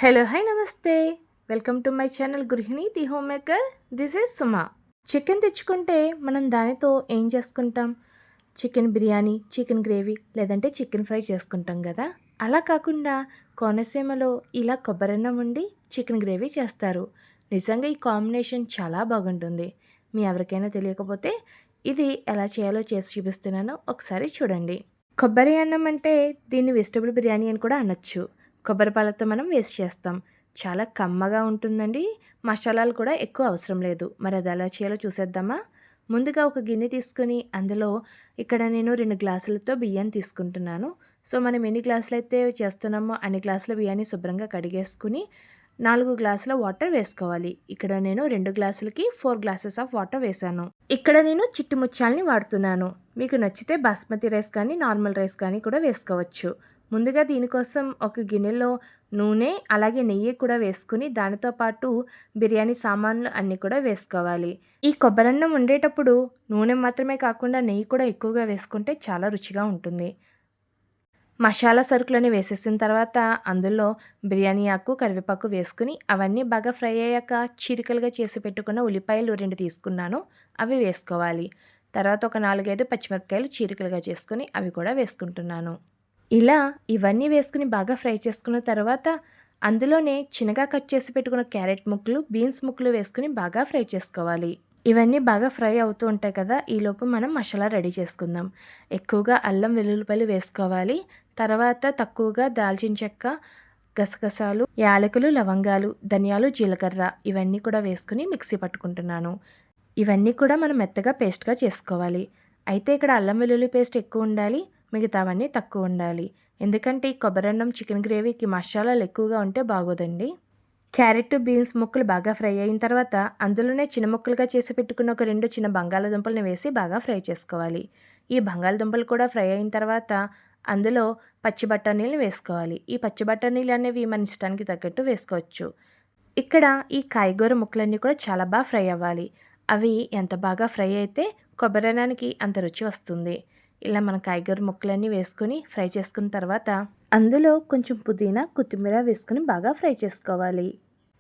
Hello hi నమస్తే. Welcome to my channel గృహిణి the home maker. This is Suma. Chicken తెచ్చుకుంటే మనం దానితో ఏం చేసుకుంటాం? చికెన్ బిర్యానీ, చికెన్ గ్రేవీ లేదంటే చికెన్ ఫ్రై చేసుకుంటాం కదా. అలా కాకుండా కోనసీమలో ఇలా కొబ్బరన్నం వండి చికెన్ గ్రేవీ చేస్తారు. నిజంగా ఈ కాంబినేషన్ చాలా బాగుంటుంది. మీ ఎవరికైనా తెలియకపోతే ఇది ఎలా చేయాలో చేసి చూపిస్తున్నాను, ఒకసారి చూడండి. కొబ్బరి అన్నం అంటే దీన్ని వెజిటబుల్ బిర్యానీ అని కూడా అనొచ్చు. కొబ్బరి పాలతో మనం వేస్ట్ చేస్తాం. చాలా కమ్మగా ఉంటుందండి. మసాలాలు కూడా ఎక్కువ అవసరం లేదు. మరి అది ఎలా చేయాలో చూసేద్దామా? ముందుగా ఒక గిన్నె తీసుకొని అందులో ఇక్కడ నేను 2 గ్లాసులతో బియ్యాన్ని తీసుకుంటున్నాను. సో మనం ఎన్ని గ్లాసులు అయితే చేస్తున్నామో అన్ని గ్లాసుల బియ్యాన్ని శుభ్రంగా కడిగేసుకుని 4 గ్లాసుల వాటర్ వేసుకోవాలి. ఇక్కడ నేను 2 గ్లాసులకి 4 గ్లాసెస్ ఆఫ్ వాటర్ వేశాను. ఇక్కడ నేను చిట్టి ముత్యాలని వాడుతున్నాను. మీకు నచ్చితే బాస్మతి రైస్ కానీ నార్మల్ రైస్ కానీ కూడా వేసుకోవచ్చు. ముందుగా దీనికోసం ఒక గిన్నెలో నూనె అలాగే నెయ్యి కూడా వేసుకుని దానితో పాటు బిర్యానీ సామాన్లు అన్నీ కూడా వేసుకోవాలి. ఈ కొబ్బరన్నం వండేటప్పుడు నూనె మాత్రమే కాకుండా నెయ్యి కూడా ఎక్కువగా వేసుకుంటే చాలా రుచిగా ఉంటుంది. మసాలా సరుకులని వేసేసిన తర్వాత అందులో బిర్యానీ ఆకు, కరివేపాకు వేసుకుని అవన్నీ బాగా ఫ్రై అయ్యాక చీరికలుగా చేసి పెట్టుకున్న ఉల్లిపాయలు 2 తీసుకున్నాను, అవి వేసుకోవాలి. తర్వాత ఒక 4, 5 పచ్చిమిరపకాయలు చీరికలుగా చేసుకుని అవి కూడా వేసుకుంటున్నాను. ఇలా ఇవన్నీ వేసుకుని బాగా ఫ్రై చేసుకున్న తర్వాత అందులోనే చిన్నగా కట్ చేసి పెట్టుకున్న క్యారెట్ ముక్కలు, బీన్స్ ముక్కలు వేసుకుని బాగా ఫ్రై చేసుకోవాలి. ఇవన్నీ బాగా ఫ్రై అవుతూ ఉంటాయి కదా, ఈలోపు మనం మసాలా రెడీ చేసుకుందాం. ఎక్కువగా అల్లం వెల్లుల్లిపాయలు వేసుకోవాలి. తర్వాత తక్కువగా దాల్చిన చెక్క, గసగసాలు, యాలకులు, లవంగాలు, ధనియాలు, జీలకర్ర ఇవన్నీ కూడా వేసుకుని మిక్సీ పట్టుకుంటున్నాను. ఇవన్నీ కూడా మనం మెత్తగా పేస్ట్గా చేసుకోవాలి. అయితే ఇక్కడ అల్లం వెల్లుల్లి పేస్ట్ ఎక్కువ ఉండాలి, మిగతావన్నీ తక్కువ ఉండాలి. ఎందుకంటే ఈ కొబ్బరన్నం చికెన్ గ్రేవీకి మసాలాలు ఎక్కువగా ఉంటే బాగోదండి. క్యారెట్, బీన్స్ ముక్కలు బాగా ఫ్రై అయిన తర్వాత అందులోనే చిన్న ముక్కలుగా చేసి పెట్టుకున్న ఒక 2 చిన్న బంగాళాదుంపలను వేసి బాగా ఫ్రై చేసుకోవాలి. ఈ బంగాళదుంపలు కూడా ఫ్రై అయిన తర్వాత అందులో పచ్చి బఠానీలు వేసుకోవాలి. ఈ పచ్చి బఠానీలు అనేవి మన ఇష్టానికి తగ్గట్టు వేసుకోవచ్చు. ఇక్కడ ఈ కాయగూర ముక్కలన్నీ కూడా చాలా బాగా ఫ్రై అవ్వాలి. అవి ఎంత బాగా ఫ్రై అయితే కొబ్బరన్నానికి అంత రుచి వస్తుంది. ఇలా మన కాయగూర ముక్కలన్నీ వేసుకొని ఫ్రై చేసుకున్న తర్వాత అందులో కొంచెం పుదీనా, కొత్తిమీర వేసుకుని బాగా ఫ్రై చేసుకోవాలి.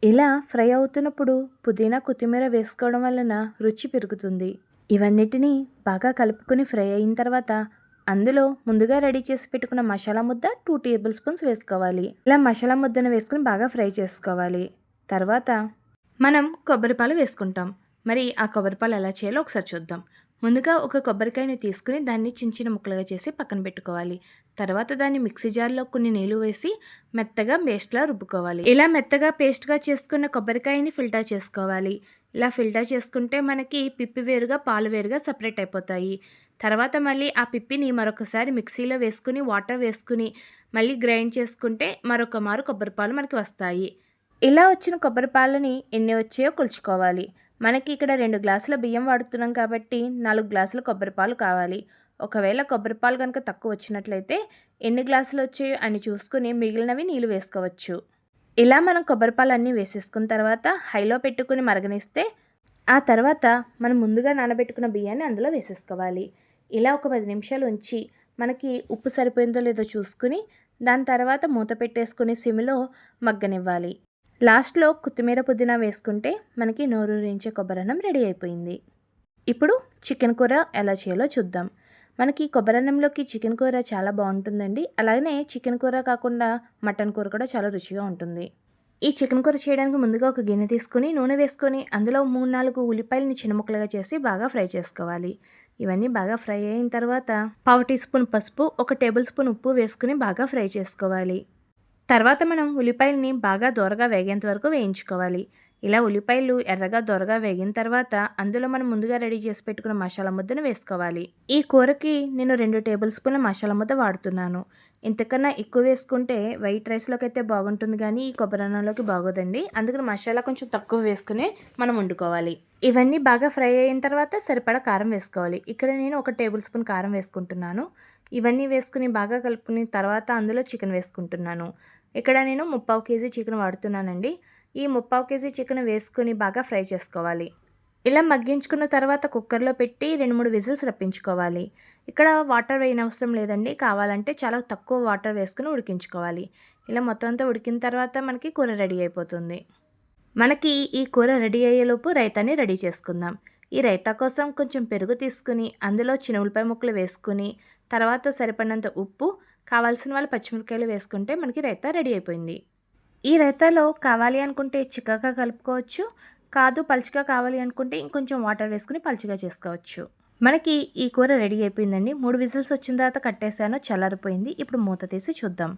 ఇలా ఫ్రై అవుతున్నప్పుడు పుదీనా, కొత్తిమీర వేసుకోవడం వలన రుచి పెరుగుతుంది. ఇవన్నిటినీ బాగా కలుపుకొని ఫ్రై అయిన తర్వాత అందులో ముందుగా రెడీ చేసి పెట్టుకున్న మసాలా ముద్ద 2 టేబుల్ స్పూన్స్ వేసుకోవాలి. ఇలా మసాలా ముద్దను వేసుకుని బాగా ఫ్రై చేసుకోవాలి. తర్వాత మనం కొబ్బరిపాలు వేసుకుంటాం. మరి ఆ కొబ్బరిపాలు ఎలా చేయాలో ఒకసారి చూద్దాం. ముందుగా ఒక కొబ్బరికాయని తీసుకుని దాన్ని చిన్న చిన్న ముక్కలుగా చేసి పక్కన పెట్టుకోవాలి. తర్వాత దాన్ని మిక్సీ జార్లో కొన్ని నీళ్లు వేసి మెత్తగా పేస్ట్లా రుబ్బుకోవాలి. ఇలా మెత్తగా పేస్ట్గా చేసుకున్న కొబ్బరికాయని ఫిల్టర్ చేసుకోవాలి. ఇలా ఫిల్టర్ చేసుకుంటే మనకి పిప్పి వేరుగా, పాలు వేరుగా సపరేట్ అయిపోతాయి. తర్వాత మళ్ళీ ఆ పిప్పిని మరొకసారి మిక్సీలో వేసుకుని వాటర్ వేసుకుని మళ్ళీ గ్రైండ్ చేసుకుంటే మరొక మారు కొబ్బరిపాలు మనకి వస్తాయి. ఇలా వచ్చిన కొబ్బరిపాలని ఎన్ని వచ్చాయో కొలుచుకోవాలి. మనకి ఇక్కడ 2 గ్లాసుల బియ్యం వాడుతున్నాం కాబట్టి 4 గ్లాసుల కొబ్బరిపాలు కావాలి. ఒకవేళ కొబ్బరిపాలు కనుక తక్కువ వచ్చినట్లయితే ఎన్ని గ్లాసులు వచ్చాయో అని చూసుకుని మిగిలినవి నీళ్ళు వేసుకోవచ్చు. ఇలా మనం కొబ్బరిపాలు అన్నీ వేసేసుకున్న తర్వాత హైలో పెట్టుకుని మరగనిస్తే ఆ తర్వాత మనం ముందుగా నానబెట్టుకున్న బియ్యాన్ని అందులో వేసేసుకోవాలి. ఇలా ఒక 10 నిమిషాలు ఉంచి మనకి ఉప్పు సరిపోయిందో లేదో చూసుకుని దాని తర్వాత మూత పెట్టేసుకుని సిమ్లో మగ్గనివ్వాలి. లాస్ట్లో కొత్తిమీర, పుదీనా వేసుకుంటే మనకి నోరూరించే కొబ్బరన్నం రెడీ అయిపోయింది. ఇప్పుడు చికెన్ కూర ఎలా చేయాలో చూద్దాం. మనకి కొబ్బరన్నంలోకి చికెన్ కూర చాలా బాగుంటుందండి. అలాగనే చికెన్ కూర కాకుండా మటన్ కూర కూడా చాలా రుచిగా ఉంటుంది. ఈ చికెన్ కూర చేయడానికి ముందుగా ఒక గిన్నె తీసుకుని నూనె వేసుకొని అందులో 3-4 ఉల్లిపాయలని చిన్న ముక్కలుగా చేసి బాగా ఫ్రై చేసుకోవాలి. ఇవన్నీ బాగా ఫ్రై అయిన తర్వాత 1/2 టీ స్పూన్ పసుపు, 1 టేబుల్ స్పూన్ ఉప్పు వేసుకుని బాగా ఫ్రై చేసుకోవాలి. తర్వాత మనం ఉల్లిపాయలని బాగా దోరగా వేగేంత వరకు వేయించుకోవాలి. ఇలా ఉల్లిపాయలు ఎర్రగా దోరగా వేగిన తర్వాత అందులో మనం ముందుగా రెడీ చేసి పెట్టుకున్న మసాలా ముద్దను వేసుకోవాలి. ఈ కూరకి నేను 2 టేబుల్ స్పూన్ల మసాలా ముద్ద వాడుతున్నాను. ఇంతకన్నా ఎక్కువ వేసుకుంటే వైట్ రైస్లోకి అయితే బాగుంటుంది కానీ ఈ కొబ్బరన్నంలోకి బాగోదండి. అందుకని మసాలా కొంచెం తక్కువ వేసుకుని మనం వండుకోవాలి. ఇవన్నీ బాగా ఫ్రై అయిన తర్వాత సరిపడా కారం వేసుకోవాలి. ఇక్కడ నేను 1 టేబుల్ స్పూన్ కారం వేసుకుంటున్నాను. ఇవన్నీ వేసుకుని బాగా కలుపుకుని తర్వాత అందులో చికెన్ వేసుకుంటున్నాను. ఇక్కడ నేను 3/4 కేజీ చికెన్ వాడుతున్నానండి. ఈ 3/4 కేజీ చికెన్ వేసుకొని బాగా ఫ్రై చేసుకోవాలి. ఇలా మగ్గించుకున్న తర్వాత కుక్కర్‌లో పెట్టి 2, 3 విజిల్స్ రప్పించుకోవాలి. ఇక్కడ వాటర్ వేయనవసరం లేదండి. కావాలంటే చాలా తక్కువ వాటర్ వేసుకొని ఉడికించుకోవాలి. ఇలా మొత్తం అంతా ఉడికిన తర్వాత మనకి కూర రెడీ అయిపోతుంది. మనకి ఈ కూర రెడీ అయ్యేలోపు రైతాని రెడీ చేసుకుందాం. ఈ రైతా కోసం కొంచెం పెరుగు తీసుకుని, అందులో ఉల్లిపాయ ముక్కలు వేసుకుని, తర్వాత సరిపడినంత ఉప్పు, కావాల్సిన వాళ్ళు పచ్చిమిరపకాయలు వేసుకుంటే మనకి రైతా రెడీ అయిపోయింది. ఈ రైతాలో కావాలి అనుకుంటే చిక్కగా కలుపుకోవచ్చు. కాదు పలుచగా కావాలి అనుకుంటే ఇంకొంచెం వాటర్ వేసుకుని పలుచగా చేసుకోవచ్చు. మనకి ఈ కూర రెడీ అయిపోయిందండి. 3 విజిల్స్ వచ్చిన తర్వాత కట్టేసాను. చల్లారిపోయింది. ఇప్పుడు మూత తీసి చూద్దాం.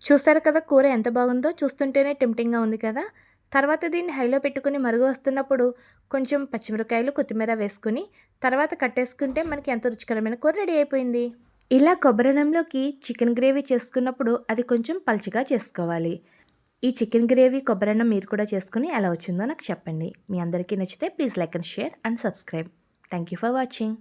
చూసారు కదా కూర ఎంత బాగుందో. చూస్తుంటేనే టెంప్టింగ్‌గా ఉంది కదా! తర్వాత దీన్ని హైలో పెట్టుకుని మరుగు వస్తున్నప్పుడు కొంచెం పచ్చిమిరపకాయలు, కొత్తిమీర వేసుకుని తర్వాత కట్టేసుకుంటే మనకి ఎంతో రుచికరమైన కూర రెడీ అయిపోయింది. ఇలా కొబ్బరన్నంలోకి చికెన్ గ్రేవీ చేసుకున్నప్పుడు అది కొంచెం పలుచగా చేసుకోవాలి. ఈ చికెన్ గ్రేవీ కొబ్బరన్నం మీరు కూడా చేసుకుని ఎలా వచ్చిందో నాకు చెప్పండి. మీ అందరికీ నచ్చితే please like and share and subscribe. Thank you for watching.